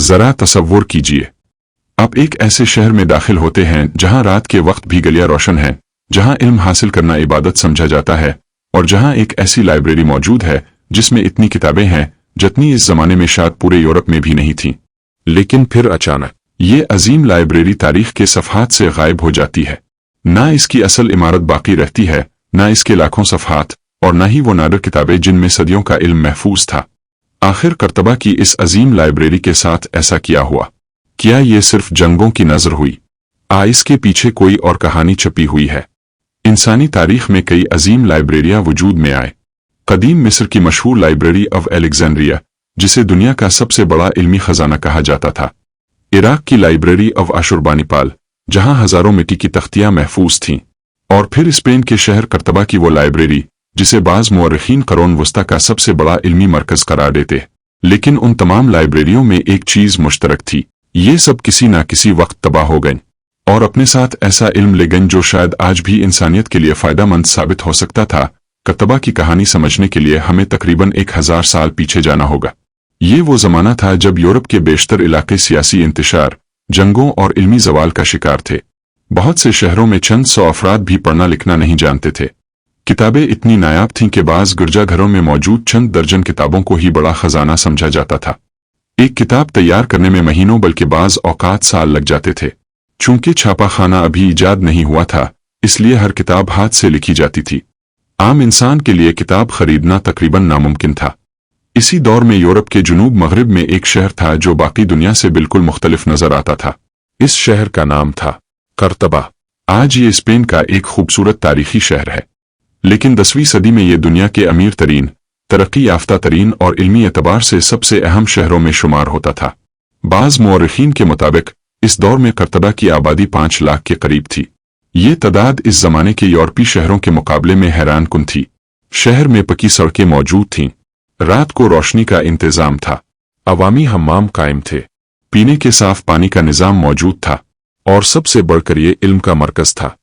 ذرا تصور कीजिए, आप एक ऐसे शहर में दाखिल होते हैं जहां रात के वक्त भी गलियां रोशन हैं, जहां इल्म हासिल करना इबादत समझा जाता है, और जहां एक ऐसी लाइब्रेरी मौजूद है जिसमें इतनी किताबें हैं जितनी इस जमाने में शायद पूरे यूरोप में भी नहीं थीं। लेकिन फिर अचानक ये अजीम लाइब्रेरी तारीख के सफ़हात से गायब हो जाती है। ना इसकी असल इमारत बाकी रहती है, ना इसके लाखों सफ़हात, और ना ही वो नादर किताबें जिनमें सदियों का इल्म महफूज था। आखिर कर्तबा की इस अजीम लाइब्रेरी के साथ ऐसा क्या हुआ? क्या ये सिर्फ जंगों की नजर हुई? इसके पीछे कोई और कहानी छपी हुई है? इंसानी तारीख में कई अजीम लाइब्रेरियां वजूद में आए। कदीम मिस्र की मशहूर लाइब्रेरी ऑफ एलेक्जेंड्रिया, जिसे दुनिया का सबसे बड़ा इल्मी खजाना कहा जाता था। इराक की लाइब्रेरी ऑफ अशुरबानिपाल, जहां हजारों मिट्टी की तख्तियां महफूज थीं। और फिर स्पेन के शहर कर्तबा की वो लाइब्रेरी जिसे बाज मुअर्रिखीन करोन वस्ता का सबसे बड़ा इल्मी मरकज करार देते। लेकिन उन तमाम लाइब्रेरियों में एक चीज मुश्तरक थी, ये सब किसी न किसी वक्त तबाह हो गईं, और अपने साथ ऐसा इल्म ले गईं जो शायद आज भी इंसानियत के लिए फायदेमंद साबित हो सकता था। कर्तबा की कहानी समझने के लिए हमें तकरीबन 1000 साल पीछे जाना होगा। ये वो जमाना था जब यूरोप के बेशतर इलाके सियासी इंतशार, जंगों और इल्मी जवाल का शिकार थे। बहुत से शहरों में चंद सौ अफराद भी पढ़ना लिखना नहीं जानते थे। किताबें इतनी नायाब थीं कि बाज गिरजाघरों में मौजूद चंद दर्जन किताबों को ही बड़ा खजाना समझा जाता था। एक किताब तैयार करने में महीनों बल्कि बाज औकात साल लग जाते थे। चूंकि छापाखाना अभी इजाद नहीं हुआ था, इसलिए हर किताब हाथ से लिखी जाती थी। आम इंसान के लिए किताब खरीदना तकरीबन नामुमकिन था। इसी दौर में यूरोप के जुनूब मगरिब में एक शहर था जो बाकी दुनिया से बिल्कुल मुख्तलिफ नजर आता था। इस शहर का नाम था कर्तबा। आज ये स्पेन का एक खूबसूरत तारीखी शहर है, लेकिन 10वीं सदी में ये दुनिया के अमीर तरीन, तरक्की याफ्ता तरीन और इल्मी एतबार से सबसे अहम शहरों में शुमार होता था। बाज मुअर्रिखीन के मुताबिक इस दौर में कर्तबा की आबादी 5 लाख के करीब थी। ये तादाद इस जमाने के यूरोपीय शहरों के मुकाबले में हैरान कुन थी। शहर में पक्की सड़कें मौजूद थीं, रात को रोशनी का इंतजाम था, अवामी हम्माम कायम थे, पीने के साफ पानी का निजाम मौजूद था, और सबसे बढ़कर ये इल्म का मरकज था।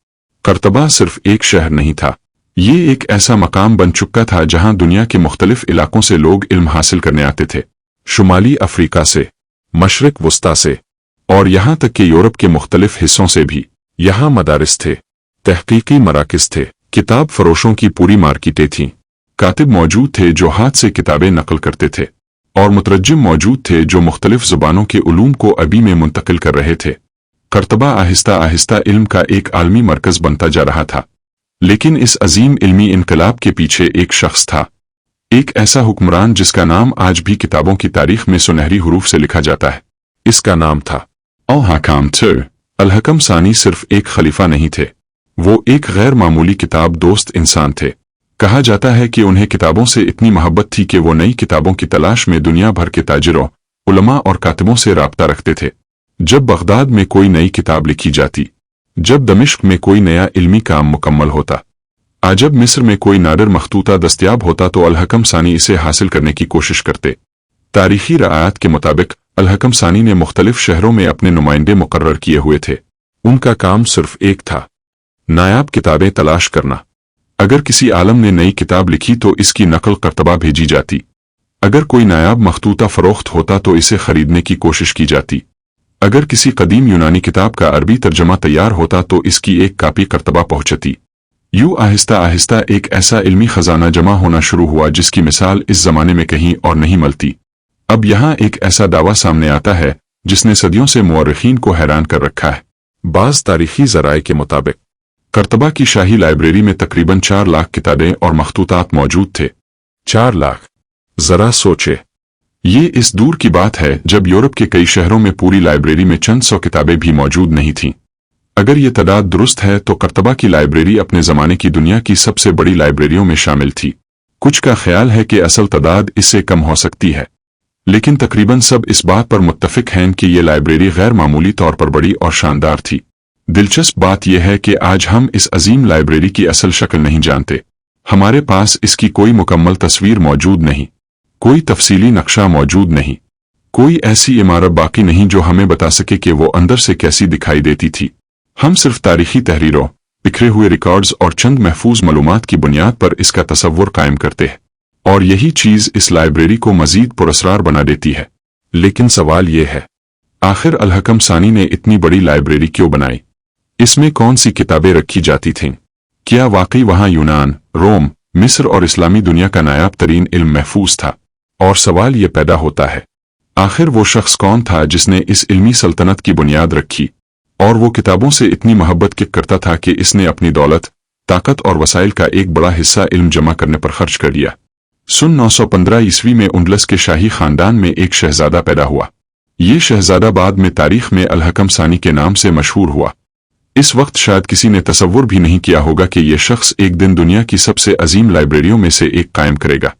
कर्तबा सिर्फ एक शहर नहीं था, ये एक ऐसा मकाम बन चुका था जहां दुनिया के मुख्तलिफ इलाकों से लोग इल्म हासिल करने आते थे। शुमाली अफ्रीका से, मशरिक वस्ता से, और यहां तक कि यूरोप के मुख्तलिफ हिस्सों से भी। यहाँ मदारिस थे, तहकीकी मराकिज थे, किताब फरोशों की पूरी मार्केटें थीं, कातिब मौजूद थे जो हाथ से किताबें नकल करते थे, और मुतरज्जिम मौजूद थे जो मुख्तलिफ ज़ुबानों के उलूम को अरबी में मुंतकिल कर रहे थे। कर्तबा आहिस्ता आहिस्ता इल्म का एक आलमी मरकज बनता जा रहा था। लेकिन इस अजीम इल्मी इनकलाब के पीछे एक शख्स था, एक ऐसा हुक्मरान जिसका नाम आज भी किताबों की तारीख में सुनहरी हुरूफ से लिखा जाता है। इसका नाम था अल-हकम II। अल-हकम सानी सिर्फ एक खलीफा नहीं थे, वो एक गैर मामूली किताब दोस्त इंसान थे। कहा जाता है कि उन्हें किताबों से इतनी मोहब्बत थी कि वो नई किताबों की तलाश में दुनिया भर के ताजिरों, उलमा और कातिबों से राब्ता रखते थे। जब बगदाद में कोई नई किताब लिखी जाती, जब दमिश्क में कोई नया इल्मी काम मुकम्मल होता, जब मिस्र में कोई नादर मखतूता दस्तयाब होता, तो अल-हकम सानी इसे हासिल करने की कोशिश करते। तारीखी रआयात के मुताबिक अल-हकम सानी ने मुख्तलिफ शहरों में अपने नुमाइंदे मुकर्रर किए हुए थे। उनका काम सिर्फ एक था, नायाब किताबें तलाश करना। अगर किसी आलम ने नई किताब लिखी तो इसकी नकल कर्तबा भेजी जाती। अगर कोई नायाब मखतूता फरोख्त होता तो इसे खरीदने की कोशिश की जाती। अगर किसी कदीम यूनानी किताब का अरबी तर्जमा तैयार होता तो इसकी एक कापी कर्तबा पहुंचती। यूं आहिस्ता आहिस्ता एक ऐसा इल्मी खजाना जमा होना शुरू हुआ जिसकी मिसाल इस जमाने में कहीं और नहीं मिलती। अब यहाँ एक ऐसा दावा सामने आता है जिसने सदियों से मुअर्रिखीन को हैरान कर रखा है। बाज़ तारीखी ज़राए के मुताबिक कर्तबा की शाही लाइब्रेरी में तकरीबन 4 लाख किताबें और मखतूतात मौजूद थे। 4 लाख! जरा सोचे, ये इस दूर की बात है जब यूरोप के कई शहरों में पूरी लाइब्रेरी में चंद 100 किताबें भी मौजूद नहीं थीं। अगर ये तादाद दुरुस्त है तो कर्तबा की लाइब्रेरी अपने ज़माने की दुनिया की सबसे बड़ी लाइब्रेरियों में शामिल थी। कुछ का ख्याल है कि असल तादाद इससे कम हो सकती है, लेकिन तकरीबन सब इस बात पर मुत्तफिक हैं कि ये लाइब्रेरी गैर मामूली तौर पर बड़ी और शानदार थी। दिलचस्प बात यह है कि आज हम इस अजीम लाइब्रेरी की असल शक्ल नहीं जानते। हमारे पास इसकी कोई मुकम्मल तस्वीर मौजूद नहीं, कोई तफसीली नक्शा मौजूद नहीं, कोई ऐसी इमारत बाकी नहीं जो हमें बता सके कि वो अंदर से कैसी दिखाई देती थी। हम सिर्फ तारीखी तहरीरों, बिखरे हुए रिकॉर्ड्स और चंद महफूज मालूमात की बुनियाद पर इसका तसव्वुर कायम करते हैं, और यही चीज़ इस लाइब्रेरी को मजीद पुरअसरार बना देती है। लेकिन सवाल ये है, आखिर अल-हकम सानी ने इतनी बड़ी लाइब्रेरी क्यों बनाई? इसमें कौन सी किताबें रखी जाती थीं? क्या वाकई वहां यूनान, रोम, मिस्र और इस्लामी दुनिया का नायाब तरीन इल्म महफूज था? और सवाल ये पैदा होता है, आखिर वो शख्स कौन था जिसने इस इल्मी सल्तनत की बुनियाद रखी और वो किताबों से इतनी मोहब्बत के करता था कि इसने अपनी दौलत, ताकत और वसाइल का एक बड़ा हिस्सा इल्म जमा करने पर खर्च कर दिया। सन 915 ईस्वी में उंडलस के शाही खानदान में एक शहजादा पैदा हुआ। ये शहजादा बाद में तारीख में अल-हकम सानी के नाम से मशहूर हुआ। इस वक्त शायद किसी ने तसव्वुर भी नहीं किया होगा कि यह शख्स एक दिन दुनिया की सबसे अजीम लाइब्रेरियों में से एक कायम करेगा।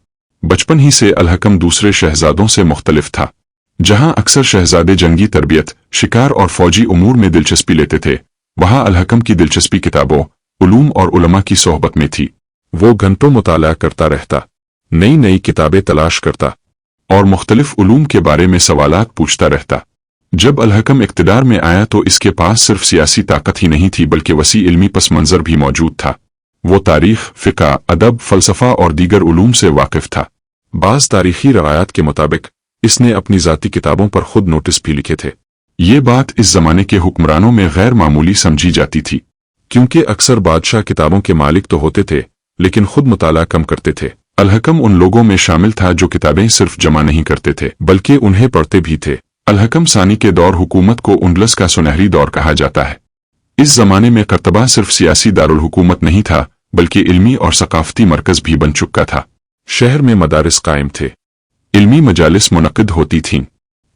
बचपन ही से अल-हकम दूसरे शहजादों से मुख्तलिफ था। जहां अक्सर शहजादे जंगी तरबियत, शिकार और फौजी उमूर में दिलचस्पी लेते थे, वहां अल-हकम की दिलचस्पी किताबों, उलूम और उलमा की सोहबत में थी। वो घंटों मुताला करता रहता, नई नई किताबें तलाश करता और मुख्तलिफ उलूम के बारे में सवालात पूछता रहता। जब अल-हकम इक़्तिदार में आया तो इसके पास सिर्फ सियासी ताकत ही नहीं थी बल्कि वसी इल्मी पस मंज़र भी मौजूद था। वो तारीख, फ़िक़्ह, अदब, फ़लसफ़ा और दीगर उलूम से वाकिफ़ था। बाज़ तारीख़ी रवायात के मुताबिक इसने अपनी ज़ाती किताबों पर खुद नोटिस भी लिखे थे। ये बात इस ज़माने के हुक्मरानों में गैर मामूली समझी जाती थी, क्योंकि अक्सर बादशाह किताबों के मालिक तो होते थे लेकिन खुद मुताला कम करते थे। अल-हकम उन लोगों में शामिल था जो किताबें सिर्फ जमा नहीं करते थे बल्कि उन्हें पढ़ते भी थे। अल-हकम सानी के दौर हुकूमत को उंडलस का सुनहरी दौर कहा जाता है। इस जमाने में कर्तबा सिर्फ सियासी दारुल हुकूमत नहीं था बल्कि इल्मी और सकाफती मरकज भी बन चुका था। शहर में मदारिस कायम थे, इल्मी मजालिस मुनक़िद होती थीं,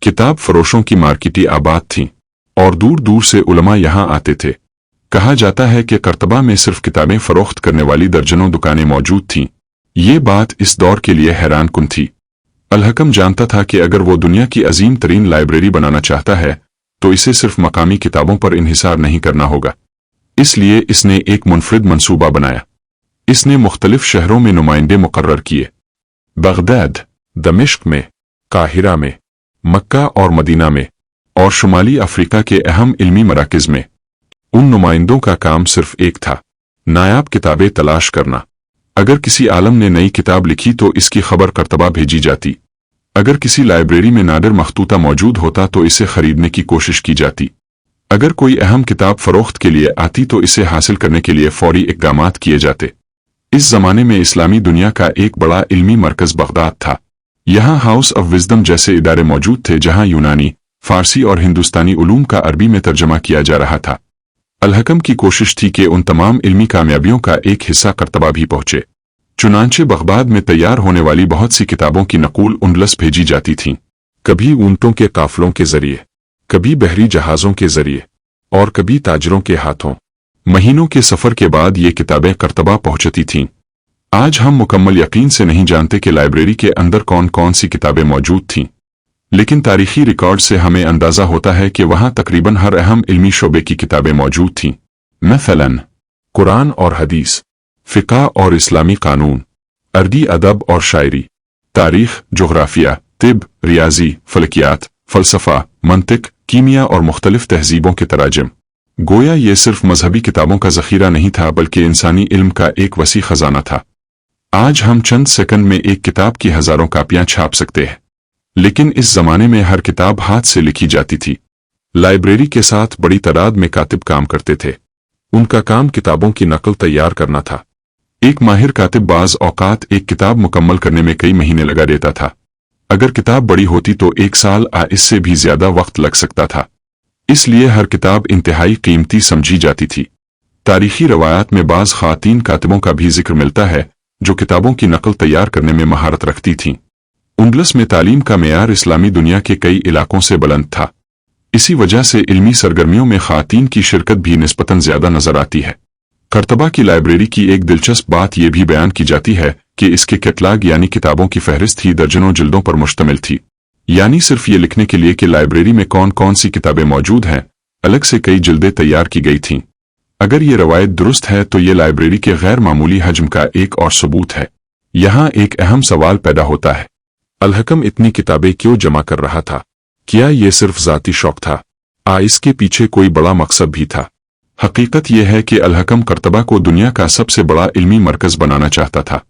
किताब फरोशों की मार्केटें आबाद थीं और दूर दूर से उलमा यहाँ आते थे। कहा जाता है कि कर्तबा में सिर्फ किताबें फरोख्त करने वाली दर्जनों दुकानें मौजूद थीं। ये बात इस दौर के लिए हैरान कुन थी। अल-हकम जानता था कि अगर वो दुनिया की अजीम तरीन लाइब्रेरी बनाना चाहता है तो इसे सिर्फ मकामी किताबों पर इन्हिसार नहीं करना होगा। इसलिए इसने एक मुनफरिद मंसूबा बनाया। इसने मुख्तलिफ शहरों में नुमाइंदे मुकर्रर किए, बगदाद, दमिश्क में, काहिरा में, मक्का और मदीना में और शुमाली अफ्रीका के अहम इल्मी मराकिज में। उन नुमाइंदों का काम सिर्फ एक था, नायाब किताबें तलाश करना। अगर किसी आलम ने नई किताब लिखी तो इसकी खबर कर्तबा भेजी जाती। अगर किसी लाइब्रेरी में नादिर मखतूता मौजूद होता तो इसे खरीदने की कोशिश की जाती। अगर कोई अहम किताब फरोख्त के लिए आती तो इसे हासिल करने के लिए फौरी इक़दामात किए जाते। इस जमाने में इस्लामी दुनिया का एक बड़ा इल्मी मरकज बगदाद था। यहाँ हाउस ऑफ विज़डम जैसे इदारे मौजूद थे जहाँ यूनानी, फारसी और हिंदुस्तानी उलूम का अरबी में तर्जमा किया जा रहा था। अल-हकम की कोशिश थी कि उन तमाम इल्मी कामयाबियों का एक हिस्सा कर्तबा भी पहुंचे। चुनांचे बगदाद में तैयार होने वाली बहुत सी किताबों की नकूल उंडलस भेजी जाती थीं, कभी ऊंटों के काफलों के जरिए, कभी बहरी जहाज़ों के जरिए और कभी ताजरों के हाथों। महीनों के सफ़र के बाद ये किताबें कर्तबा पहुंचती थीं। आज हम मुकम्मल यकीन से नहीं जानते कि लाइब्रेरी के अंदर कौन कौन सी किताबें मौजूद थीं, लेकिन तारीखी रिकॉर्ड से हमें अंदाज़ा होता है कि वहाँ तकरीबन हर अहम इल्मी शोबे की किताबें मौजूद थीं। मसलन कुरान और हदीस, फ़िक़्ह और इस्लामी कानून, अरबी अदब और शायरी, तारीख़, जोग्राफिया, तिब, रियाजी, फलकियात, फ़लसफ़ा, मंतिक, कीमिया और मुख्तलिफ तहज़ीबों के तराजिम। गोया ये सिर्फ मजहबी किताबों का ज़ख़ीरा नहीं था बल्कि इंसानी इल्म का एक वसी ख़जाना था। आज हम चंद सेकंड में एक किताब की हज़ारों कापियाँ छाप सकते हैं, लेकिन इस ज़माने में हर किताब हाथ से लिखी जाती थी। लाइब्रेरी के साथ बड़ी तादाद में कातिब काम करते थे। उनका काम किताबों की नकल तैयार करना था। एक माहिर कातिब बाज़ औक़ात एक किताब मुकम्मल करने में कई महीने लगा देता था। अगर किताब बड़ी होती तो एक साल या इससे भी ज़्यादा वक्त लग सकता था। इसलिए हर किताब इंतहाई कीमती समझी जाती थी। तारीखी रवायात में बाज़ ख़वातीन कातिबों का भी जिक्र मिलता है जो किताबों की नकल तैयार करने में महारत रखती थीं। उंडलस में तालीम का मेयार इस्लामी दुनिया के कई इलाकों से बुलंद था। इसी वजह से इल्मी सरगर्मियों में ख़वातीन की शिरकत भी निस्बतन ज़्यादा नज़र आती है। कर्तबा की लाइब्रेरी की एक दिलचस्प बात यह भी बयान की जाती है कि इसके कैटलाग यानी किताबों की फहरिस्त ही दर्जनों जिल्दों पर मुश्तमिल थी। यानी सिर्फ ये लिखने के लिए कि लाइब्रेरी में कौन कौन सी किताबें मौजूद हैं, अलग से कई जिल्दें तैयार की गई थीं। अगर ये रवायत दुरुस्त है तो ये लाइब्रेरी के गैर मामूली हजम का एक और सबूत है। यहाँ एक अहम सवाल पैदा होता है, अल-हकम इतनी किताबें क्यों जमा कर रहा था? क्या ये सिर्फ ज़ाती शौक था? इसके पीछे कोई बड़ा मकसद भी था? हकीकत यह है कि अल-हकम कर्तबा को दुनिया का सबसे बड़ा इल्मी मरकज बनाना चाहता था।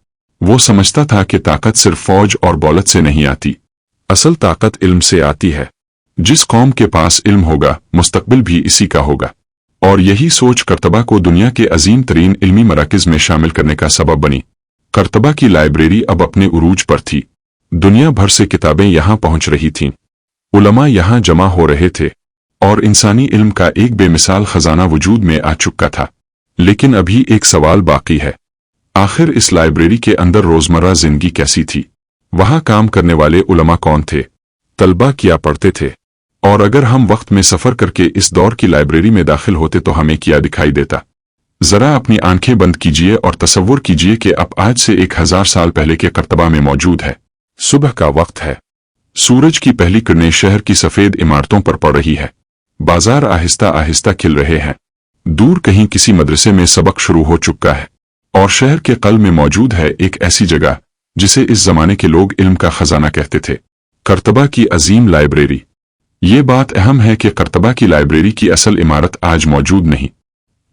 वो समझता था कि ताकत सिर्फ फौज और दौलत से नहीं आती। असल ताकत इल्म से आती है। जिस कौम के पास इल्म होगा, मुस्तकबिल भी इसी का होगा। और यही सोच करतबा को दुनिया के अजीम तरीन इल्मी मराकिज में शामिल करने का सबब बनी। करतबा की लाइब्रेरी अब अपने उरूज पर थी। दुनिया भर से किताबें यहाँ पहुँच रही थीं, उलमा यहाँ जमा हो रहे थे, और इंसानी इल्म का एक बेमिसाल खजाना वजूद में आ चुका था। लेकिन अभी एक सवाल बाकी है, आखिर इस लाइब्रेरी के अंदर रोजमर्रा जिंदगी कैसी थी? वहाँ काम करने वाले उलमा कौन थे? तलबा क्या पढ़ते थे? और अगर हम वक्त में सफर करके इस दौर की लाइब्रेरी में दाखिल होते तो हमें क्या दिखाई देता? जरा अपनी आंखें बंद कीजिए और तसव्वुर कीजिए कि अब आज से 1000 साल पहले के करतबा में मौजूद है। सुबह का वक्त है, सूरज की पहली किरणें शहर की सफेद इमारतों पर पड़ रही है। बाजार आहिस्ता आहिस्ता खिल रहे हैं। दूर कहीं किसी मदरसे में सबक शुरू हो चुका है, और शहर के कल्ब में मौजूद है एक ऐसी जगह जिसे इस जमाने के लोग इल्म का खजाना कहते थे, करतबा की अजीम लाइब्रेरी। ये बात अहम है कि करतबा की लाइब्रेरी की असल इमारत आज मौजूद नहीं,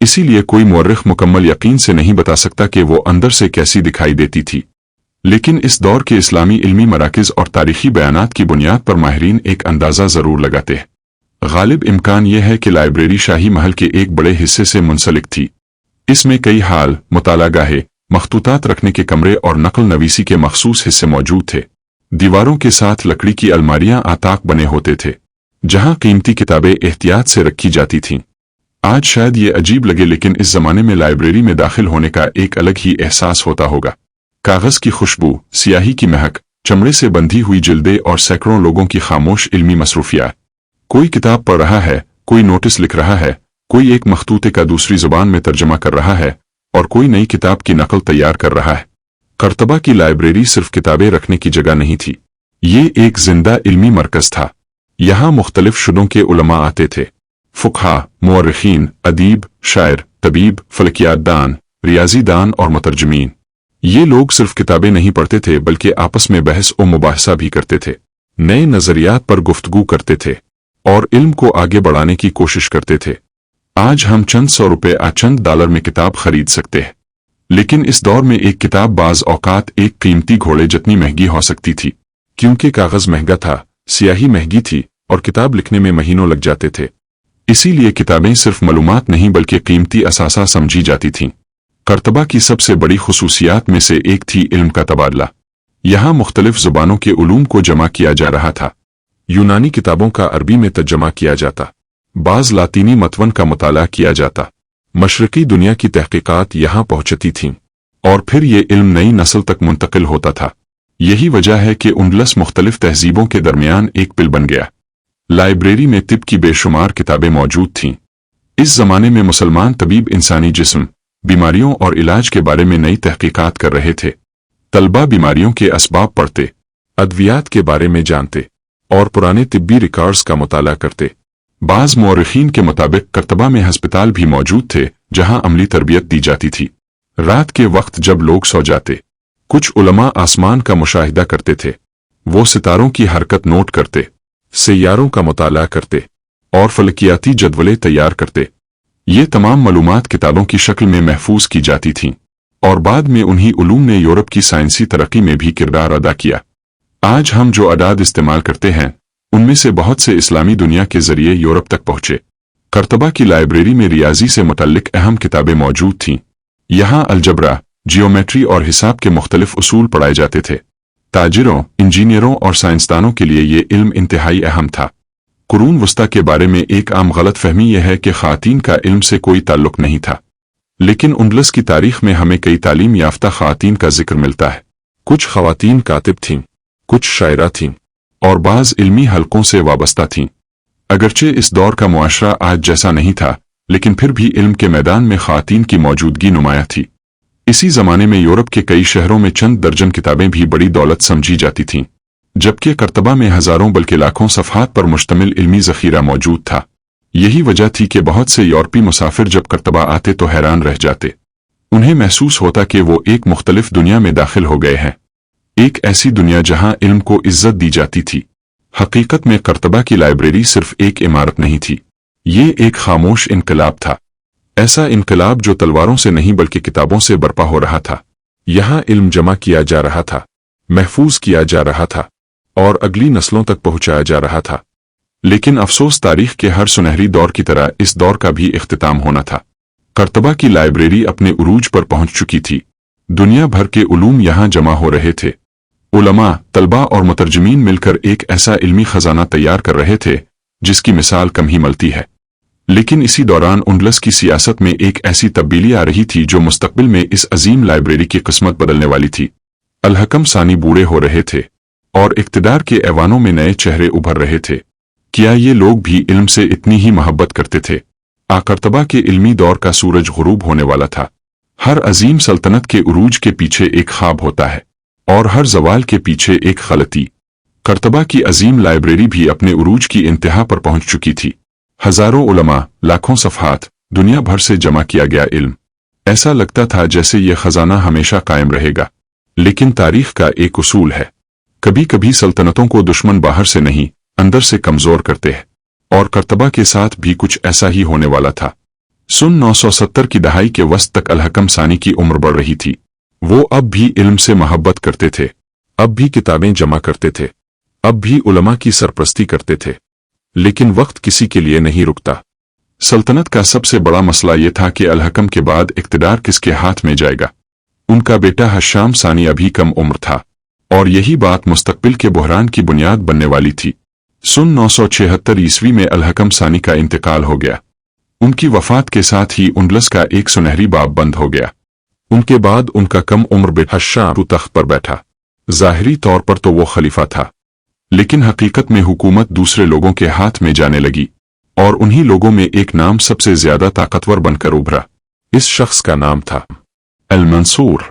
इसीलिए कोई मुअर्रिख मुकम्मल यकीन से नहीं बता सकता कि वो अंदर से कैसी दिखाई देती थी। लेकिन इस दौर के इस्लामी इल्मी मराकिज और तारीखी बयानात की बुनियाद पर माहिरीन एक अंदाज़ा ज़रूर लगाते हैं। गालिब इम्कान यह है कि लाइब्रेरी शाही महल के एक बड़े हिस्से से मुंसलिक थी। इसमें कई हाल, मुतालागाहें, मखतूतात रखने के कमरे और नकल नवीसी के मखसूस हिस्से मौजूद थे। दीवारों के साथ लकड़ी की अलमारियां आताक बने होते थे, जहां कीमती किताबें एहतियात से रखी जाती थीं। आज शायद ये अजीब लगे, लेकिन इस जमाने में लाइब्रेरी में दाखिल होने का एक अलग ही एहसास होता होगा। कागज की खुशबू, स्याही की महक, चमड़े से बंधी हुई जिल्दें और सैकड़ों लोगों की खामोश इल्मी मसरूफियात। कोई किताब पढ़ रहा है, कोई नोटिस लिख रहा है, कोई एक मखतूते का दूसरी जुबान में तर्जमा कर रहा है, और कोई नई किताब की नकल तैयार कर रहा है। करतबा की लाइब्रेरी सिर्फ किताबें रखने की जगह नहीं थी, ये एक जिंदा इल्मी मरकज था। यहाँ मुख्तलिफ शुदों के उलमा आते थे, फुकहा, मुअर्रिखीन, अदीब, शायर, तबीब, फलकियात दान, रियाजी दान और मुतरजमीन। ये लोग सिर्फ किताबें नहीं पढ़ते थे, बल्कि आपस में बहस और मुबाहसा भी करते थे, नए नजरियात पर गुफ्तगू करते थे, और इल्म को आगे बढ़ाने की कोशिश करते थे। आज हम चंद $100 या चंद $1 में किताब खरीद सकते हैं, लेकिन इस दौर में एक किताब बाज औकात एक कीमती घोड़े जितनी महंगी हो सकती थी, क्योंकि कागज महंगा था, स्याही महंगी थी, और किताब लिखने में महीनों लग जाते थे। इसीलिए किताबें सिर्फ मालूमात नहीं बल्कि कीमती असासा समझी जाती थीं। करतबा की सबसे बड़ी खुसूसियात में से एक थी इल्म का तबादला। यहाँ मुख्तलिफ ज़ुबानों के उलूम को जमा किया जा रहा था। यूनानी किताबों का अरबी में तर्जमा किया जाता, बाज लातीनी मतवन का मुताला किया जाता। मशरकी दुनिया की तहकीकात यहाँ पहुँचती थीं, और फिर ये इल्म नई नस्ल तक मुंतकिल होता था। यही वजह है कि उंडलस मुख्तलिफ तहजीबों के दरमियान एक पिल बन गया। लाइब्रेरी में तिब की बेशुमार किताबें मौजूद थीं। इस जमाने में मुसलमान तबीब इंसानी जिस्म, बीमारियों और इलाज के बारे में नई तहकीकात कर रहे थे। तलबा बीमारियों के असबाब पढ़ते, अद्वियात के बारे में जानते, और पुराने तिब्बी रिकॉर्ड्स का मुताला करते। बाज मुअर्रिखीन के मुताबिक करतबा में हस्पताल भी मौजूद थे, जहां अमली तरबियत दी जाती थी। रात के वक्त जब लोग सो जाते, कुछ उलमा आसमान का मुशाहिदा करते थे। वो सितारों की हरकत नोट करते, सैयारों का मुताला करते, और फलकियाती जदवले तैयार करते। ये तमाम मालूमात किताबों की शक्ल में महफूज की जाती थीं, और बाद में उन्हीं उलूम ने यूरोप की साइंसी तरक्की में भी किरदार अदा किया। आज हम जो अदाद इस्तेमाल करते हैं, उनमें से बहुत से इस्लामी दुनिया के जरिए यूरोप तक पहुंचे। करतबा की लाइब्रेरी में रियाजी से मुतल्लिक अहम किताबें मौजूद थीं। यहाँ अलजबरा, जियोमेट्री और हिसाब के मुख्तलिफ उसूल पढ़ाए जाते थे। ताजिरों, इंजीनियरों और साइंसदानों के लिए ये इल्म इंतहाई अहम था। कुरून वस्ता के बारे में एक आम गलत फहमी यह है कि ख़वातीन का इल्म से कोई ताल्लुक नहीं था, लेकिन उंडलस की तारीख में हमें कई तालीम याफ्ता ख़वातीन का जिक्र मिलता है। कुछ ख़वातीन कातिब थीं, कुछ शायरा थीं, और बाज़ इल्मी हलकों से वाबस्ता थीं। अगरचे इस दौर का मुआशरा आज जैसा नहीं था, लेकिन फिर भी इल्म के मैदान में ख़वातीन की मौजूदगी नुमाया थी। इसी ज़माने में यूरोप के कई शहरों में चंद दर्जन किताबें भी बड़ी दौलत समझी जाती थीं, जबकि करतबा में हज़ारों बल्कि लाखों सफ़हात पर मुश्तमिल इल्मी ज़ख़ीरा मौजूद था। यही वजह थी कि बहुत से यूरोपी मुसाफिर जब करतबा आते तो हैरान रह जाते। उन्हें महसूस होता कि वो एक मुख्तलिफ दुनिया में दाखिल हो गए हैं, एक ऐसी दुनिया जहां इल्म को इज्जत दी जाती थी। हकीकत में करतबा की लाइब्रेरी सिर्फ एक इमारत नहीं थी, ये एक खामोश इनकलाब था। ऐसा इनकलाब जो तलवारों से नहीं बल्कि किताबों से बर्पा हो रहा था। यहाँ इल्म जमा किया जा रहा था, महफूज किया जा रहा था, और अगली नस्लों तक पहुंचाया जा रहा था। लेकिन अफसोस तारीख के हर सुनहरी दौर की तरह इस दौर का भी इख्तिताम होना था। कर्तबा की लाइब्रेरी अपने उरूज पर पहुंच चुकी थी। दुनिया भर के उलूम यहां जमा हो रहे थे। उलमा, तलबा और मुतरजमीन मिलकर एक ऐसा इल्मी खजाना तैयार कर रहे थे जिसकी मिसाल कम ही मिलती है। लेकिन इसी दौरान उंडलस की सियासत में एक ऐसी तब्दीली आ रही थी जो मुस्तकबिल में इस अजीम लाइब्रेरी की किस्मत बदलने वाली थी। अल-हकम सानी बूढ़े हो रहे थे और इक्तदार के ऐवानों में नए चेहरे उभर रहे थे। क्या ये लोग भी इल्म से इतनी ही मोहब्बत करते थे? कर्तबा के इल्मी दौर का सूरज गुरूब होने वाला था। हर अजीम सल्तनत के उरूज के पीछे एक ख्वाब होता है और हर जवाल के पीछे एक गलती। कर्तबा की अजीम लाइब्रेरी भी अपने उरूज की इंतहा पर पहुंच चुकी थी। हजारों उलमा, लाखों सफ़हात, दुनिया भर से जमा किया गया इल्म। ऐसा लगता था जैसे यह खजाना हमेशा कायम रहेगा। लेकिन तारीख का एक उसूल है, कभी कभी सल्तनतों को दुश्मन बाहर से नहीं, अंदर से कमजोर करते हैं। और कर्तबा के साथ भी कुछ ऐसा ही होने वाला था। 970 की दहाई के वस्त तक अल-हकम सानी की उम्र बढ़ रही थी। वो अब भी इल्म से मोहब्बत करते थे, अब भी किताबें जमा करते थे, अब भी उलमा की सरपरस्ती करते थे। लेकिन वक्त किसी के लिए नहीं रुकता। सल्तनत का सबसे बड़ा मसला यह था कि अल-हकम के बाद इक्तदार किसके हाथ में जाएगा। उनका बेटा हश्शाम सानी अभी कम उम्र था और यही बात मुस्तकबिल के बुहरान की बुनियाद बनने वाली थी। 976 ईस्वी में अल-हकम सानी का इंतकाल हो गया। उनकी वफात के साथ ही उंडलस का एक सुनहरी बाब बंद हो गया। उनके बाद उनका कम उम्र बेटा हश्शाम तख्त पर बैठा। ज़ाहिरी तौर पर तो वो खलीफा था, लेकिन हकीकत में हुकूमत दूसरे लोगों के हाथ में जाने लगी और उन्हीं लोगों में एक नाम सबसे ज्यादा ताकतवर बनकर उभरा। इस शख्स का नाम था अल-मंसूर।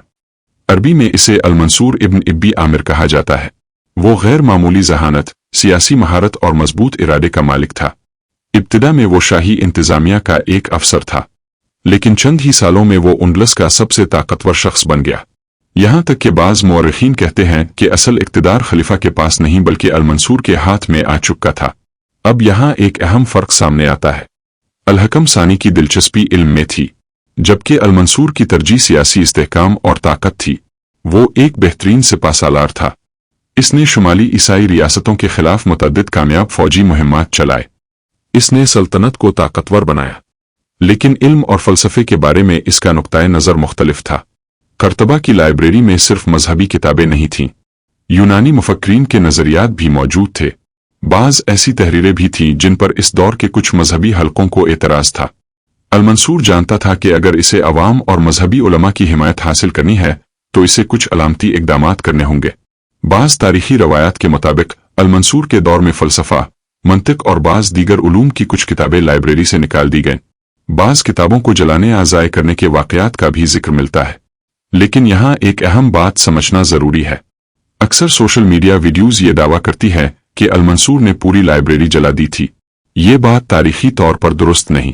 अरबी में इसे अल-मंसूर इब्न इब्बी आमिर कहा जाता है। वो गैर मामूली जहानत, सियासी महारत और मजबूत इरादे का मालिक था। इब्तिदा में वो शाही इंतजामिया का एक अफसर था, लेकिन चंद ही सालों में वो उंडलस का सबसे ताकतवर शख्स बन गया। यहां तक कि बाज मुअर्रिखीन कहते हैं कि असल इक्तदार खलीफा के पास नहीं बल्कि अल-मंसूर के हाथ में आ चुका था। अब यहां एक अहम फर्क सामने आता है। अल-हकम सानी की दिलचस्पी इल्म में थी, जबकि अल-मंसूर की तरजीह सियासी इस्तेहकाम और ताकत थी। वो एक बेहतरीन सिपाहसालार था। इसने शुमाली ईसाई रियासतों के खिलाफ मुतअद्दिद कामयाब फौजी मुहिम्मात चलाए। इसने सल्तनत को ताकतवर बनाया। लेकिन इल्म और फलसफे के बारे में इसका नुक्ताए नज़र मुख्तलिफ था। कर्तबा की लाइब्रेरी में सिर्फ मजहबी किताबें नहीं थीं, यूनानी मुफक्रीन के नज़रियात भी मौजूद थे। बाज ऐसी तहरीरें भी थीं जिन पर इस दौर के कुछ मजहबी हलकों को एतराज़ था। अल-मंसूर जानता था कि अगर इसे अवाम और मजहबी उलमा की हिमायत हासिल करनी है तो इसे कुछ अलामती इक़दामात करने होंगे। बाज तारीखी रवायात के मुताबिक अल-मंसूर के दौर में फ़लसफ़ा, मंतिक और बाज दीगर उलूम की कुछ किताबें लाइब्रेरी से निकाल दी गईं। बाज किताबों को जलाने या ज़ाय करने के वाक़यात का भी जिक्र मिलता है। लेकिन यहाँ एक अहम बात समझना ज़रूरी है। अक्सर सोशल मीडिया वीडियोज़ ये दावा करती है कि अल-मंसूर ने पूरी लाइब्रेरी जला दी थी। ये बात तारीखी तौर पर दुरुस्त नहीं।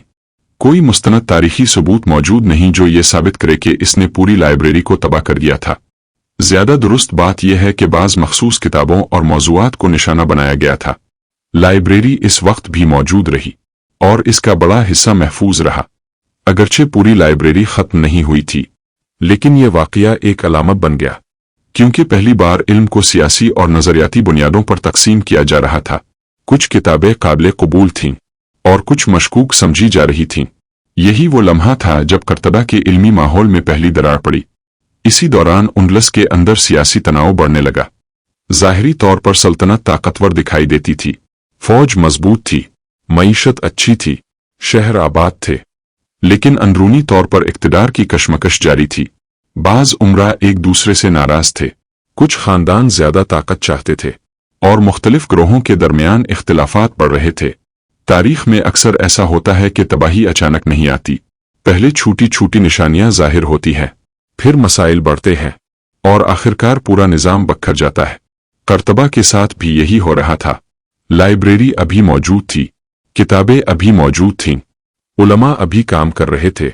कोई मुस्तनद तारीखी सबूत मौजूद नहीं जो ये साबित करे कि इसने पूरी लाइब्रेरी को तबाह कर दिया था। ज्यादा दुरुस्त बात यह है कि बाज़ मखसूस किताबों और मौज़ूआत को निशाना बनाया गया था। लाइब्रेरी इस वक्त भी मौजूद रही और इसका बड़ा हिस्सा महफूज रहा। अगरचे पूरी लाइब्रेरी खत्म नहीं हुई थी, लेकिन यह वाक़या एक अलामत बन गया, क्योंकि पहली बार इल्म को सियासी और नज़रियाती बुनियादों पर तकसीम किया जा रहा था। कुछ किताबें काबिल कबूल थीं और कुछ मशकूक समझी जा रही थीं। यही वो लम्हा था जब कर्तबा के इल्मी माहौल में पहली दरार पड़ी। इसी दौरान उंडलस के अंदर सियासी तनाव बढ़ने लगा। ज़ाहिरी तौर पर सल्तनत ताकतवर दिखाई देती थी, फौज मजबूत थी, मईशत अच्छी थी, शहर आबाद थे, लेकिन अंदरूनी तौर पर इक़्तिदार की कशमकश जारी थी। बाज़ उमरा एक दूसरे से नाराज थे, कुछ खानदान ज्यादा ताकत चाहते थे और मुख्तलिफ ग्रोहों के दरमियान इख्तिलाफात बढ़ रहे थे। तारीख में अक्सर ऐसा होता है कि तबाही अचानक नहीं आती। पहले छोटी छोटी निशानियां जाहिर होती हैं, फिर मसाइल बढ़ते हैं और आखिरकार पूरा निज़ाम बखर जाता है। कर्तबा के साथ भी यही हो रहा था। लाइब्रेरी अभी मौजूद थी, किताबें अभी मौजूद थीं, उलमा अभी काम कर रहे थे,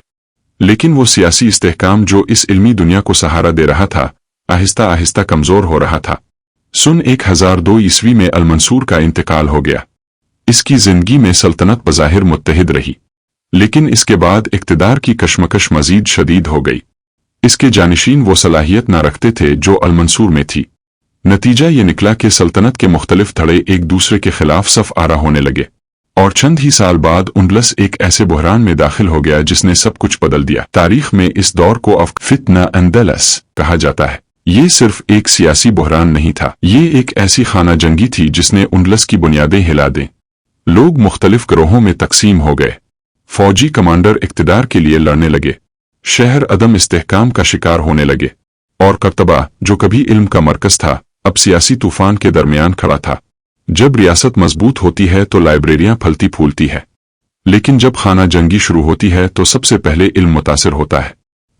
लेकिन वो सियासी इस्तेहकाम जो इस इल्मी दुनिया को सहारा दे रहा था, आहिस्ता आहिस्ता कमजोर हो रहा था। 1002 ईस्वी में अल-मंसूर का इंतकाल हो गया। इसकी जिंदगी में सल्तनत बज़ाहिर मुत्तहिद रही, लेकिन इसके बाद इक़्तिदार की कशमकश मजीद शदीद हो गई। इसके जानिशीन वो सलाहियत न रखते थे जो अल-मंसूर में थी। नतीजा ये निकला कि सल्तनत के मुख्तलिफ धड़े एक दूसरे के खिलाफ सफ आरा होने लगे, और चंद ही साल बाद उंडलस एक ऐसे बहरान में दाखिल हो गया जिसने सब कुछ बदल दिया। तारीख में इस दौर को फितना अंदलस कहा जाता है। ये सिर्फ एक सियासी बहरान नहीं था, ये एक ऐसी खाना जंगी थी जिसने उंडलस की बुनियादें हिला दें। लोग मुख्तलिफ गिरोहों में तकसीम हो गए, फौजी कमांडर इक्तदार के लिए लड़ने लगे, शहर अदम इस्तेहकाम का शिकार होने लगे, और कर्तबा जो कभी इल्म का मरकज था अब सियासी तूफान के दरमियान खड़ा था। जब रियासत मजबूत होती है तो लाइब्रेरियां फलती फूलती है, लेकिन जब खाना जंगी शुरू होती है तो सबसे पहले इल्म मुतासिर होता है,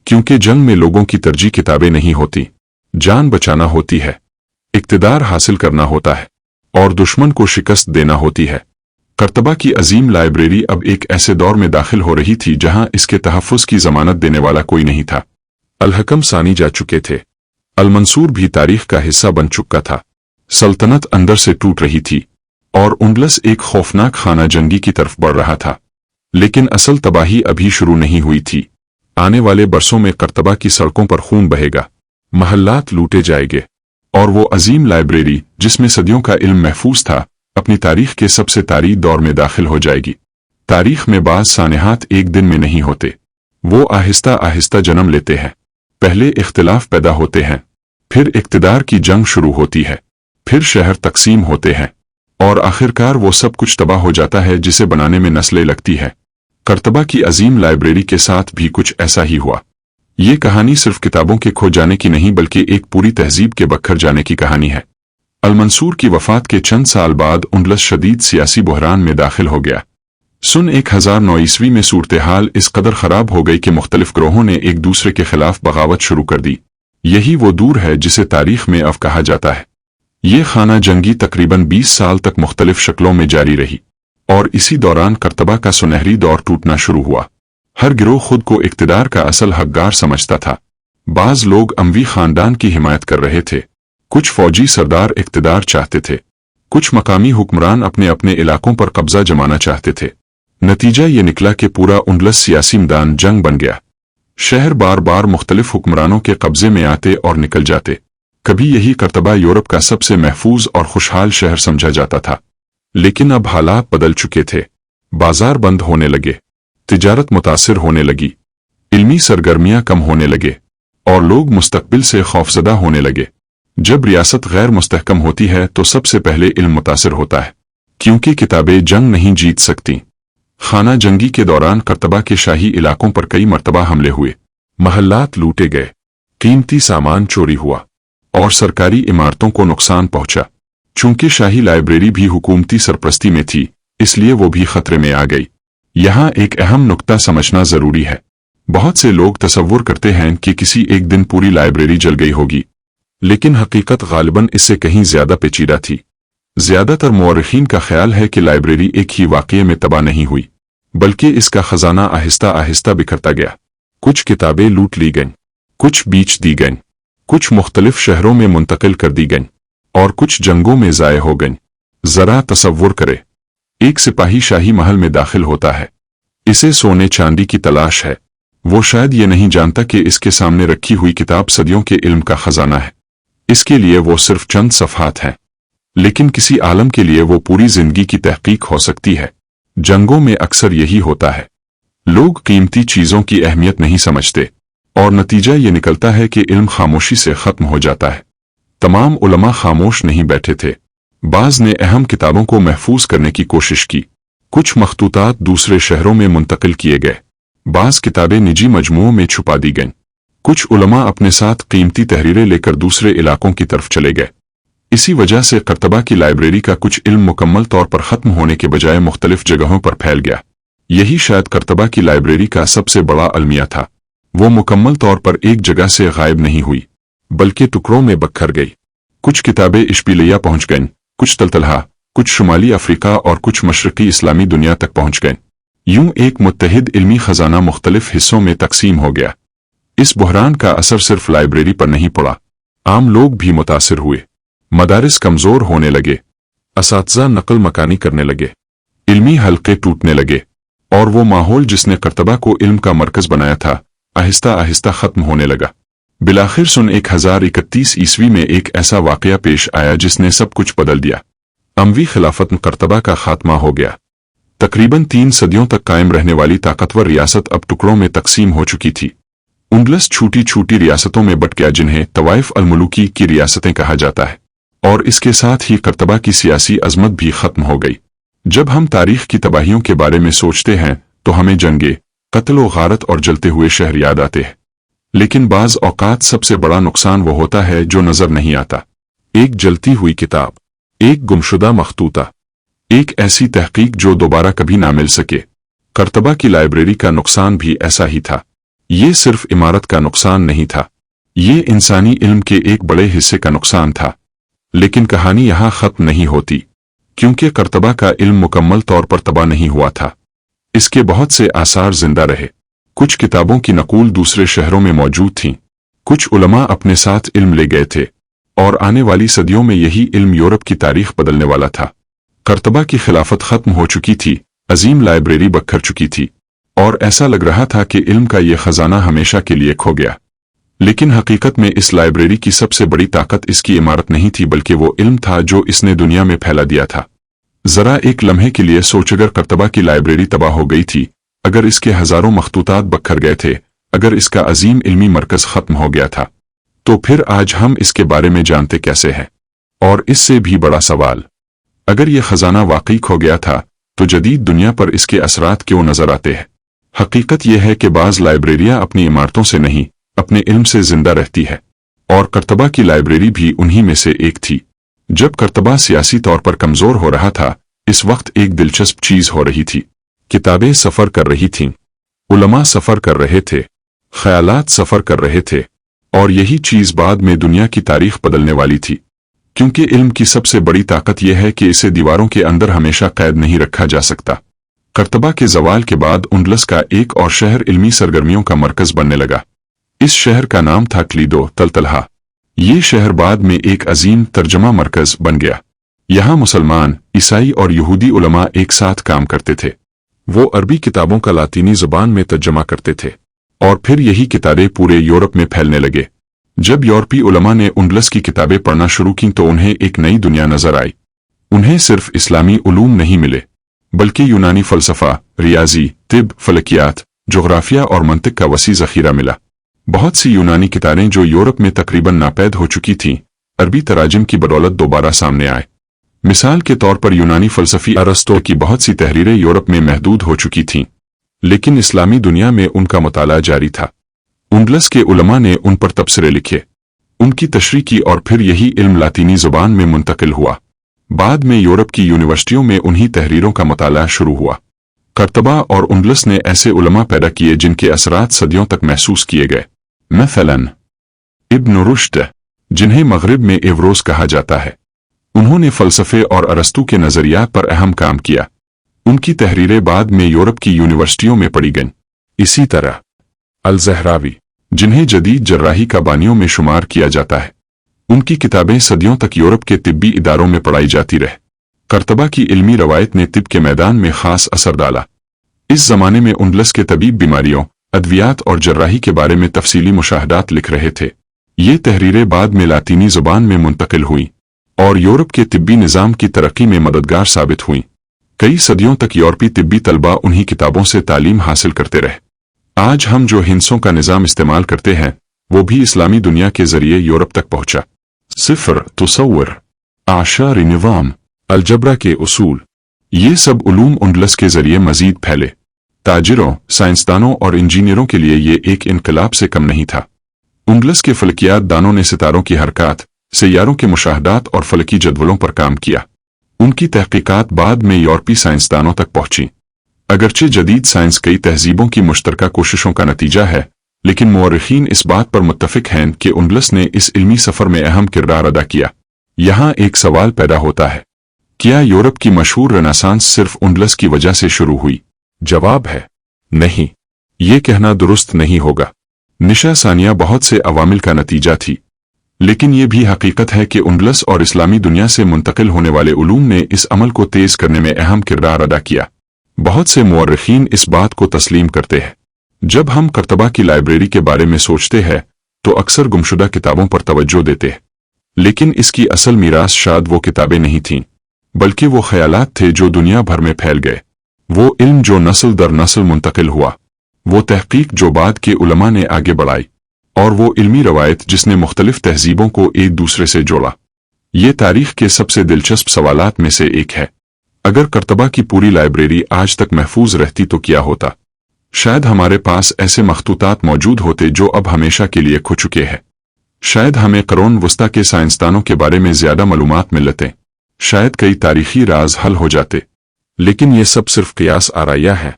क्योंकि जंग में लोगों की तरजीह किताबें नहीं होती, जान बचाना होती है, इक्तदार हासिल करना होता है, और दुश्मन को शिकस्त देना होती है। कर्तबा की अजीम लाइब्रेरी अब एक ऐसे दौर में दाखिल हो रही थी जहां इसके तहफ़्फ़ुज़ की जमानत देने वाला कोई नहीं था। अल-हकम सानी जा चुके थे, अल-मंसूर भी तारीख का हिस्सा बन चुका था, सल्तनत अंदर से टूट रही थी, और उंडलस एक खौफनाक खाना जंगी की तरफ बढ़ रहा था। लेकिन असल तबाही अभी शुरू नहीं हुई थी। आने वाले बरसों में कर्तबा की सड़कों पर खून बहेगा, महल्लात लूटे जाएंगे, और वो अजीम लाइब्रेरी जिसमें सदियों का इल्म महफूज था अपनी तारीख के सबसे तारीख दौर में दाखिल हो जाएगी। तारीख में बाज़ सानेहात एक दिन में नहीं होते, वो आहिस्ता आहिस्ता जन्म लेते हैं। पहले इख्तिलाफ पैदा होते हैं, फिर इक्तदार की जंग शुरू होती है, फिर शहर तकसीम होते हैं, और आखिरकार वो सब कुछ तबाह हो जाता है जिसे बनाने में नस्लें लगती है। कर्तबा की अजीम लाइब्रेरी के साथ भी कुछ ऐसा ही हुआ। ये कहानी सिर्फ किताबों के खो जाने की नहीं बल्कि एक पूरी तहजीब के बखर जाने की कहानी है। अल-मंसूर की वफात के चंद साल बाद उंडलस शदीद सियासी बहरान में दाखिल हो गया। सन 1009 ईस्वी में सूरत हाल इस कदर खराब हो गई कि मुख्तलिफ ग्रोहों ने एक दूसरे के खिलाफ बगावत शुरू कर दी। यही वो दूर है जिसे तारीख में अब कहा जाता है। ये खाना जंगी तकरीबन 20 साल तक मुख्तलिफ शक्लों में जारी रही, और इसी दौरान कर्तबा का सुनहरी दौर टूटना शुरू हुआ। हर गिरोह खुद को इक्तदार का असल हकदार समझता था। बाज लोग अमवी खानदान की हिमायत कर रहे थे, कुछ फौजी सरदार इक्तदार चाहते थे, कुछ मकामी हुक्मरान अपने अपने इलाकों पर कब्जा जमाना चाहते थे। नतीजा ये निकला कि पूरा उंडलस सियासी मैदान जंग बन गया। शहर बार बार मुख्तलिफ हुक्मरानों के कब्जे में आते और निकल जाते। कभी यही कर्तबा यूरोप का सबसे महफूज और खुशहाल शहर समझा जाता था, लेकिन अब हालात बदल चुके थे। बाजार बंद होने लगे, तिजारत मुतासिर होने लगी, इल्मी सरगर्मियां कम होने लगे, और लोग मुस्तकबिल से खौफजदा होने लगे। जब रियासत गैर मुस्तहकम होती है तो सबसे पहले इल्म मुतासिर होता है, क्योंकि किताबें जंग नहीं जीत सकती। खाना जंगी के दौरान कर्तबा के शाही इलाकों पर कई मरतबा हमले हुए, महल्लात लूटे गए, कीमती सामान चोरी हुआ, और सरकारी इमारतों को नुकसान पहुंचा। चूंकि शाही लाइब्रेरी भी हुकूमती सरपरस्ती में थी, इसलिए वो भी खतरे में आ गई। यहाँ एक अहम नुक्ता समझना जरूरी है। बहुत से लोग तसव्वुर करते हैं कि किसी एक दिन पूरी लाइब्रेरी जल गई होगी, लेकिन हकीकत गालिबन इससे कहीं ज्यादा पेचीदा थी। ज्यादातर मुअर्रिखीन का ख्याल है कि लाइब्रेरी एक ही वाक़ये में तबाह नहीं हुई, बल्कि इसका खजाना आहिस्ता आहिस्ता बिखरता गया। कुछ किताबें लूट ली गईं, कुछ बेच दी गईं, कुछ मुख्तलिफ शहरों में मुंतकिल कर दी गईं, और कुछ जंगों में ज़ाय हो गईं। जरा तसव्वुर करे, एक सिपाही शाही महल में दाखिल होता है, इसे सोने चांदी की तलाश है। वो शायद ये नहीं जानता कि इसके सामने रखी हुई किताब सदियों के इल्म का खजाना है। इसके लिए वो सिर्फ चंद सफ़हात हैं, लेकिन किसी आलम के लिए वो पूरी जिंदगी की तहकीक हो सकती है। जंगों में अक्सर यही होता है, लोग कीमती चीज़ों की अहमियत नहीं समझते, और नतीजा ये निकलता है कि इल्म खामोशी से ख़त्म हो जाता है। तमाम उलमा खामोश नहीं बैठे थे। बाज़ ने अहम किताबों को महफूज करने की कोशिश की, कुछ मखतूतात दूसरे शहरों में मुंतकिल किए गए, बाज़ किताबें निजी मजमुओं में छुपा दी गईं, कुछ उलमा अपने साथ कीमती तहरीरें लेकर दूसरे इलाकों की तरफ चले गए। इसी वजह से कर्तबा की लाइब्रेरी का कुछ इल्म मुकम्मल तौर पर ख़त्म होने के बजाय मुख्तलिफ जगहों पर फैल गया। यही शायद कर्तबा की लाइब्रेरी का सबसे बड़ा अलमिया था। वो मुकम्मल तौर पर एक जगह से गायब नहीं हुई, बल्कि टुकड़ों में बखर गई। कुछ किताबें इश्बिलिया पहुंच गईं, कुछ तलतलहा, कुछ शुमाली अफ्रीका और कुछ मशरक़ी इस्लामी दुनिया तक पहुंच गईं। यूं एक मुत्तहिद इल्मी खजाना मुख्तलिफ हिस्सों में तकसीम हो गया। इस बहरान का असर सिर्फ लाइब्रेरी पर नहीं पड़ा, आम लोग भी मुतासिर हुए। मदारिस कमज़ोर होने लगे, असातिज़ा नकल मकानी करने लगे, इल्मी हल्के टूटने लगे, और वो माहौल जिसने कर्तबा को इल्म का मरकज़ बनाया था आहिस्ता आहिस्ता ख़त्म होने लगा। बिलाखिर सन 1031 ईस्वी में एक ऐसा वाकया पेश आया जिसने सब कुछ बदल दिया। अमवी खिलाफत कर्तबा का खात्मा हो गया। तकरीबन 3 सदियों तक कायम रहने वाली ताकतवर रियासत अब टुकड़ों में तकसीम हो चुकी थी। उंडलस छोटी छोटी रियासतों में बट गया जिन्हें तवाइफ अल-मुलूकी की रियासतें कहा जाता है, और इसके साथ ही कर्तबा की सियासी अजमत भी खत्म हो गई। जब हम तारीख की तबाहियों के बारे में सोचते हैं तो हमें जंगे, कत्ल व गारत और जलते हुए शहर याद आते हैं, लेकिन बाज औकात सबसे बड़ा नुकसान वो होता है जो नजर नहीं आता। एक जलती हुई किताब, एक गुमशुदा मखतूता, एक ऐसी तहकीक जो दोबारा कभी ना मिल सके। कर्तबा की लाइब्रेरी का नुकसान भी ऐसा ही था। ये सिर्फ इमारत का नुकसान नहीं था, ये इंसानी इल्म के एक बड़े हिस्से का नुकसान था। लेकिन कहानी यहाँ खत्म नहीं होती, क्योंकि कर्तबा का इल्म मुकम्मल तौर पर तबाह नहीं हुआ था। इसके बहुत से आसार जिंदा रहे। कुछ किताबों की नकूल दूसरे शहरों में मौजूद थीं, कुछ उलमा अपने साथ इल्म ले गए थे, और आने वाली सदियों में यही इल्म यूरोप की तारीख बदलने वाला था। कर्तबा की खिलाफत खत्म हो चुकी थी, अजीम लाइब्रेरी बखर चुकी थी, और ऐसा लग रहा था कि इल्म का ये खजाना हमेशा के लिए खो गया। लेकिन हकीकत में इस लाइब्रेरी की सबसे बड़ी ताकत इसकी इमारत नहीं थी, बल्कि वो इल्म था जो इसने दुनिया में फैला दिया था। जरा एक लम्हे के लिए सोच, अगर कर्तबा की लाइब्रेरी तबाह हो गई थी, अगर इसके हजारों मखतूतात बखर गए थे, अगर इसका अजीम इल्मी मरकज खत्म हो गया था, तो फिर आज हम इसके बारे में जानते कैसे हैं? और इससे भी बड़ा सवाल, अगर ये खजाना वाकई खो गया था तो जदीद दुनिया पर इसके असरात क्यों नजर आते हैं? हकीकत यह है कि बाज लाइब्रेरियां अपनी इमारतों से नहीं, अपने इल्म से जिंदा रहती है, और कर्तबा की लाइब्रेरी भी उन्हीं में से एक थी। जब कर्तबा सियासी तौर पर कमजोर हो रहा था, इस वक्त एक दिलचस्प चीज हो रही थी। किताबें सफर कर रही थीं, उलमा सफर कर रहे थे, ख्यालात सफर कर रहे थे, और यही चीज बाद में दुनिया की तारीख बदलने वाली थी। क्योंकि इल्म की सबसे बड़ी ताकत यह है कि इसे दीवारों के अंदर हमेशा कैद नहीं रखा जा सकता। कर्तबा के जवाल के बाद उंडलस का एक और शहर इल्मी सरगर्मियों का मरकज बनने लगा। इस शहर का नाम था क्लीदो तलतलहा। ये शहर बाद में एक अजीम तर्जमा मरकज बन गया। यहाँ मुसलमान, ईसाई और यहूदी उलमा एक साथ काम करते थे। वो अरबी किताबों का लातीनी जुबान में तर्जमा करते थे, और फिर यही किताबें पूरे यूरोप में फैलने लगे। जब यूरोपी उलमा ने उंडलस की किताबें पढ़ना शुरू की तो उन्हें एक नई दुनिया नजर आई। उन्हें सिर्फ इस्लामी उलूम नहीं मिले, बल्कि यूनानी फलसफा, रियाजी, तिब, फलकियात, जोग्राफिया और मंतिक का वसी ज़ख़ीरा मिला। बहुत सी यूनानी किताबें जो यूरोप में तकरीबन नापैद हो चुकी थीं, अरबी तराजिम की बदौलत दोबारा सामने आए। मिसाल के तौर पर यूनानी फलसफी अरस्तो की बहुत सी तहरीरें यूरोप में महदूद हो चुकी थीं, लेकिन इस्लामी दुनिया में उनका मुताला जारी था। उंडलस के उलमा ने उन पर तबसरे लिखे, उनकी तशरीह की, और फिर यही इल्म लातीनी जुबान में मुंतकिल हुआ। बाद में यूरोप की यूनिवर्सिटियों में उन्हीं तहरीरों का मुताला शुरू हुआ। कर्तबा और उंडलस ने ऐसे उलमा पैदा किए जिनके असरात सदियों तक महसूस किए गए। मसलन इब्न रुश्द, जिन्हें मगरिब में एवरोज कहा जाता है, उन्होंने फलसफे और अरस्तू के नजरियात पर अहम काम किया। उनकी तहरीरें बाद में यूरोप की यूनिवर्सिटियों में पढ़ी गईं। इसी तरह अल-ज़हरावी, जिन्हें जदीद जर्राही का बानियों में शुमार किया जाता है, उनकी किताबें सदियों तक यूरोप के तिब्बी इदारों में पढ़ाई जाती रहे। कर्तबा की इल्मी रवायत ने तिब के मैदान में खास असर डाला। इस जमाने में उंडलस के तबीब बीमारियों, अद्वियात और जर्राही के बारे में तफसीली मुशाहदात लिख रहे थे। ये तहरीरें बाद में लातीनी जुबान में मुंतकिल हुईं और यूरोप के तिब्बी निज़ाम की तरक्की में मददगार साबित हुईं। कई सदियों तक यूरोपी तिब्बी तलबा उन्हीं किताबों से तालीम हासिल करते रहे। आज हम जो हिंसों का निज़ाम इस्तेमाल करते हैं, वो भी इस्लामी दुनिया के जरिए यूरोप तक पहुंचा। सिफर, तसव्वुर, आशारी निज़ाम, अलजबरा के उसूल, ये सब उलूम उंडलस के जरिए मजीद फैले। ताजिरों, साइंसदानों और इंजीनियरों के लिए ये एक इनकलाब से कम नहीं था। उंडलस के फलकियात दानों ने सितारों की हरकत, सैयारों के मुशाहदात और फलकी जदवलों पर काम किया। उनकी तहकीकात बाद में यूरोपी साइंसदानों तक पहुंची। अगरचे जदीद साइंस कई तहजीबों की मुश्तरका कोशिशों का नतीजा है, लेकिन मुअर्रिखीन इस बात पर मुत्तफिक हैं कि उंडलस ने इस इल्मी सफर में अहम किरदार अदा किया। यहाँ एक सवाल पैदा होता है, क्या यूरोप की मशहूर रेनेसांस सिर्फ उंडलस की वजह से शुरू हुई? जवाब है नहीं। ये कहना दुरुस्त नहीं होगा। निशा सानिया बहुत से अवामिल का नतीजा थी, लेकिन ये भी हकीकत है कि उंडलस और इस्लामी दुनिया से मुंतकिल होने वाले उलूम ने इस अमल को तेज करने में अहम किरदार अदा किया। बहुत से मुअर्रिखीन इस बात को तस्लीम करते हैं। जब हम कर्तबा की लाइब्रेरी के बारे में सोचते हैं तो अक्सर गुमशुदा किताबों पर तवज्जो देते। लेकिन इसकी असल मीरास शायद वो किताबें नहीं थीं, बल्कि वो ख्यालात थे जो दुनिया भर में फैल गए, वो इल्म जो नस्ल दर नस्ल मुंतकिल हुआ, वो तहकीक जो बाद के उलमा ने आगे बढ़ाई, और वो इल्मी रवायत जिसने मुख्तलिफ तहजीबों को एक दूसरे से जोड़ा। ये तारीख के सबसे दिलचस्प सवालात में से एक है। अगर कर्तबा की पूरी लाइब्रेरी आज तक महफूज रहती तो क्या होता? शायद हमारे पास ऐसे मखतूतात मौजूद होते जो अब हमेशा के लिए खो चुके हैं। शायद हमें क़ुरान वस्ता के साइंसदानों के बारे में ज़्यादा मालूमात मिलते। शायद कई तारीखी राज हल हो जाते। लेकिन ये सब सिर्फ क़ियास आराया है।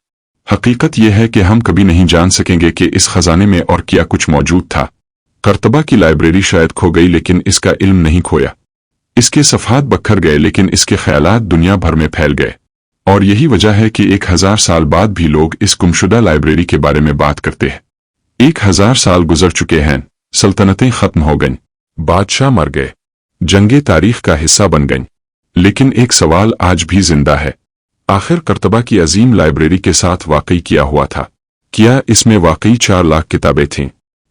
हकीकत यह है कि हम कभी नहीं जान सकेंगे कि इस खजाने में और क्या कुछ मौजूद था। कर्तबा की लाइब्रेरी शायद खो गई, लेकिन इसका इल्म नहीं खोया। इसके सफ़हात बखर गए, लेकिन इसके ख्यालात दुनिया भर में फैल गए। और यही वजह है कि 1000 साल बाद भी लोग इस गुमशुदा लाइब्रेरी के बारे में बात करते हैं। 1000 साल गुजर चुके हैं, सल्तनतें खत्म हो गईं, बादशाह मर गए, जंगे तारीख का हिस्सा बन गईं, लेकिन एक सवाल आज भी जिंदा है। आखिर कर्तबा की अजीम लाइब्रेरी के साथ वाकई क्या हुआ था? क्या इसमें वाकई 4 लाख किताबें थीं?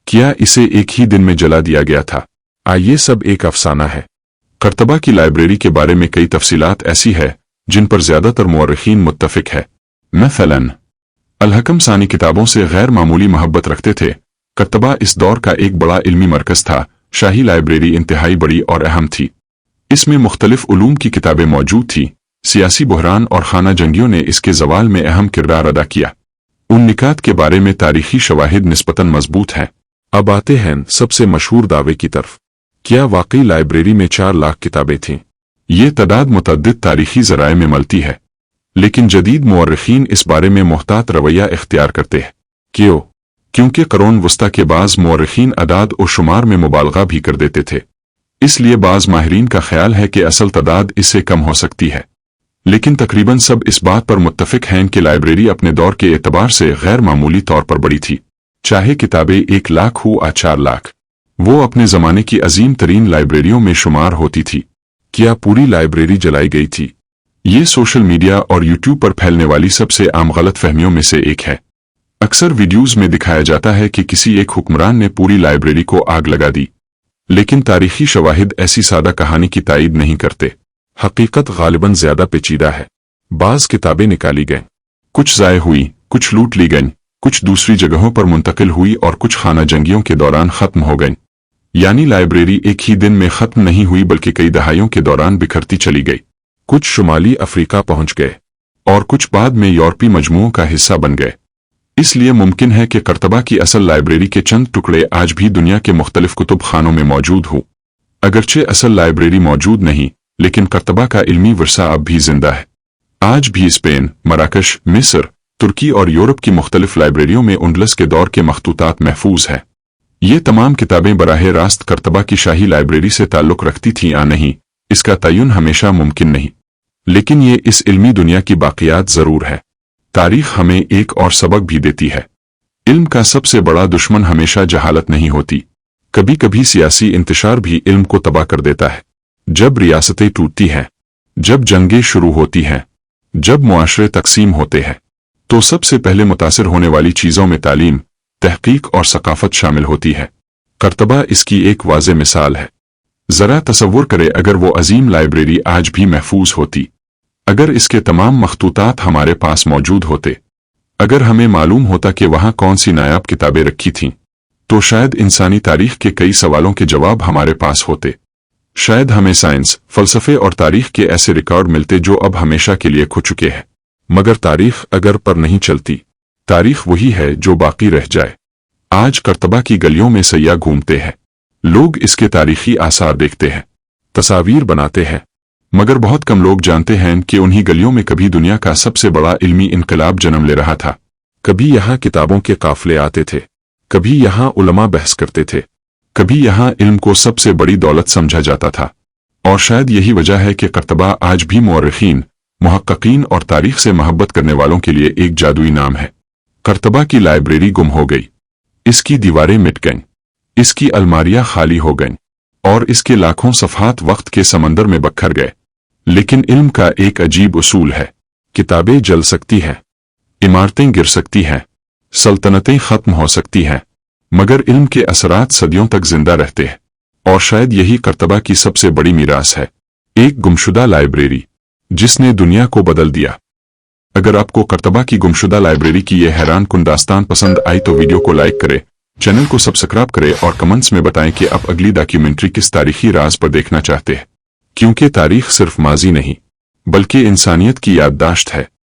क्या इसे एक ही दिन में जला दिया गया था? ये सब एक अफसाना है। कर्तबा की लाइब्रेरी के बारे में कई तफसीलात ऐसी है जिन पर ज्यादातर मुअर्रिखीन मुत्तफिक है। मसलन अल-हकम सानी किताबों से गैर मामूली मोहब्बत रखते थे। कर्तबा इस दौर का एक बड़ा इल्मी मरकज था। शाही लाइब्रेरी इंतहाई बड़ी और अहम थी। इसमें मुख्तलिफ उलूम की किताबें मौजूद थीं। सियासी बहरान और खाना जंगियों ने इसके जवाल में अहम किरदार अदा किया। उन निकात के बारे में तारीखी शवाहिद निस्बतन मजबूत हैं। अब आते हैं सबसे मशहूर दावे की तरफ। क्या वाकई लाइब्रेरी में 4 लाख किताबें थीं? ये तादाद मुतअद्दिद तारीखी ज़राए में मलती है, लेकिन जदीद मुअर्रिखीन इस बारे में मुहतात रवैया इख्तियार करते हैं। क्यों? क्योंकि क़ुरान वस्ता के बाज़ मुअर्रिखीन अदाद और शुमार में मुबालगा भी कर देते थे। इसलिए बाज़ माहिरीन का ख्याल है कि असल तादाद इससे कम हो सकती है। लेकिन तकरीबन सब इस बात पर मुत्तफिक हैं कि लाइब्रेरी अपने दौर के एतबार से गैर मामूली तौर पर बड़ी थी। चाहे किताबें 1 लाख हो या 4 लाख, वो अपने ज़माने की अजीम तरीन लाइब्रेरियों में शुमार होती थी। क्या पूरी लाइब्रेरी जलाई गई थी? ये सोशल मीडिया और यूट्यूब पर फैलने वाली सबसे आम गलत फहमियों में से एक है। अक्सर वीडियोज़ में दिखाया जाता है कि किसी एक हुक्मरान ने पूरी लाइब्रेरी को आग लगा दी, लेकिन तारीखी शवाहिद ऐसी सादा कहानी की तायीद नहीं करते। हकीकत गालिबन ज्यादा पेचीदा है। बाज़ किताबें निकाली गईं, कुछ ज़ाय हुई, कुछ लूट ली गईं, कुछ दूसरी जगहों पर मुंतकिल हुई और कुछ खाना जंगियों के दौरान ख़त्म हो गईं। यानी लाइब्रेरी एक ही दिन में ख़त्म नहीं हुई, बल्कि कई दहाइयों के दौरान बिखरती चली गई। कुछ शुमाली अफ्रीका पहुंच गए और कुछ बाद में यूरोपीय मजमूओं का हिस्सा बन गए। इसलिए मुमकिन है कि कर्तबा की असल लाइब्रेरी के चंद टुकड़े आज भी दुनिया के मुख्तलिफ कुतुब खानों में मौजूद हों। अगरचे असल लाइब्रेरी मौजूद नहीं, लेकिन कर्तबा का इल्मी वर्सा अब भी जिंदा है। आज भी स्पेन, मराकश, मिस्र, तुर्की और यूरोप की मुख्तलिफ लाइब्रेरियों में उंडलस के दौर के मखतूतात महफूज हैं। ये तमाम किताबें बराह रास्त कर्तबा की शाही लाइब्रेरी से ताल्लुक़ रखती थीं या नहीं, इसका तयन हमेशा मुमकिन नहीं, लेकिन ये इस इल्मी दुनिया की बाक़ियात ज़रूर है। तारीख़ हमें एक और सबक भी देती है। इल्म का सबसे बड़ा दुश्मन हमेशा जहालत नहीं होती। कभी कभी सियासी इंतशार भी इल्म को तबाह कर देता है। जब रियासतें टूटती हैं, जब जंगें शुरू होती हैं, जब मुआशरे तकसीम होते हैं, तो सबसे पहले मुतासिर होने वाली चीज़ों में तालीम, तहकीक और सकाफत शामिल होती है। कर्तबा इसकी एक वाज़े मिसाल है। ज़रा तसव्वुर करे अगर वो अजीम लाइब्रेरी आज भी महफूज होती, अगर इसके तमाम मखतूतात हमारे पास मौजूद होते, अगर हमें मालूम होता कि वहाँ कौन सी नायाब किताबें रखी थीं, तो शायद इंसानी तारीख़ के कई सवालों के जवाब हमारे पास होते। शायद हमें साइंस, फ़लसफ़े और तारीख़ के ऐसे रिकॉर्ड मिलते जो अब हमेशा के लिए खो चुके हैं। मगर तारीख़ अगर पर नहीं चलती, तारीख़ वही है जो बाकी रह जाए। आज कर्तबा की गलियों में सयाह घूमते हैं, लोग इसके तारीख़ी आसार देखते हैं, तस्वीर बनाते हैं, मगर बहुत कम लोग जानते हैं कि उन्हीं गलियों में कभी दुनिया का सबसे बड़ा इल्मी इनकलाब जन्म ले रहा था। कभी यहाँ किताबों के काफ़िले आते थे, कभी यहाँ उलमा बहस करते थे, कभी यहाँ इल्म को सबसे बड़ी दौलत समझा जाता था। और शायद यही वजह है कि कर्तबा आज भी मुअर्रिखीन, मुहक्किकीन और तारीख़ से मोहब्बत करने वालों के लिए एक जादुई नाम है। कर्तबा की लाइब्रेरी गुम हो गई, इसकी दीवारें मिट गईं, इसकी अलमारियां खाली हो गईं और इसके लाखों सफ़हात वक्त के समंदर में बखर गए। लेकिन इल्म का एक अजीब उसूल है। किताबें जल सकती हैं, इमारतें गिर सकती हैं, सल्तनतें ख़त्म हो सकती हैं, मगर इल्म के असरात सदियों तक जिंदा रहते हैं, और शायद यही कर्तबा की सबसे बड़ी मीरास है, एक गुमशुदा लाइब्रेरी जिसने दुनिया को बदल दिया। अगर आपको कर्तबा की गुमशुदा लाइब्रेरी की यह हैरान कुन दास्तान पसंद आई तो वीडियो को लाइक करें, चैनल को सब्सक्राइब करें और कमेंट्स में बताएं कि आप अगली डॉक्यूमेंट्री किस तारीखी राज पर देखना चाहते हैं, क्योंकि तारीख सिर्फ माजी नहीं बल्कि इंसानियत की याददाश्त है।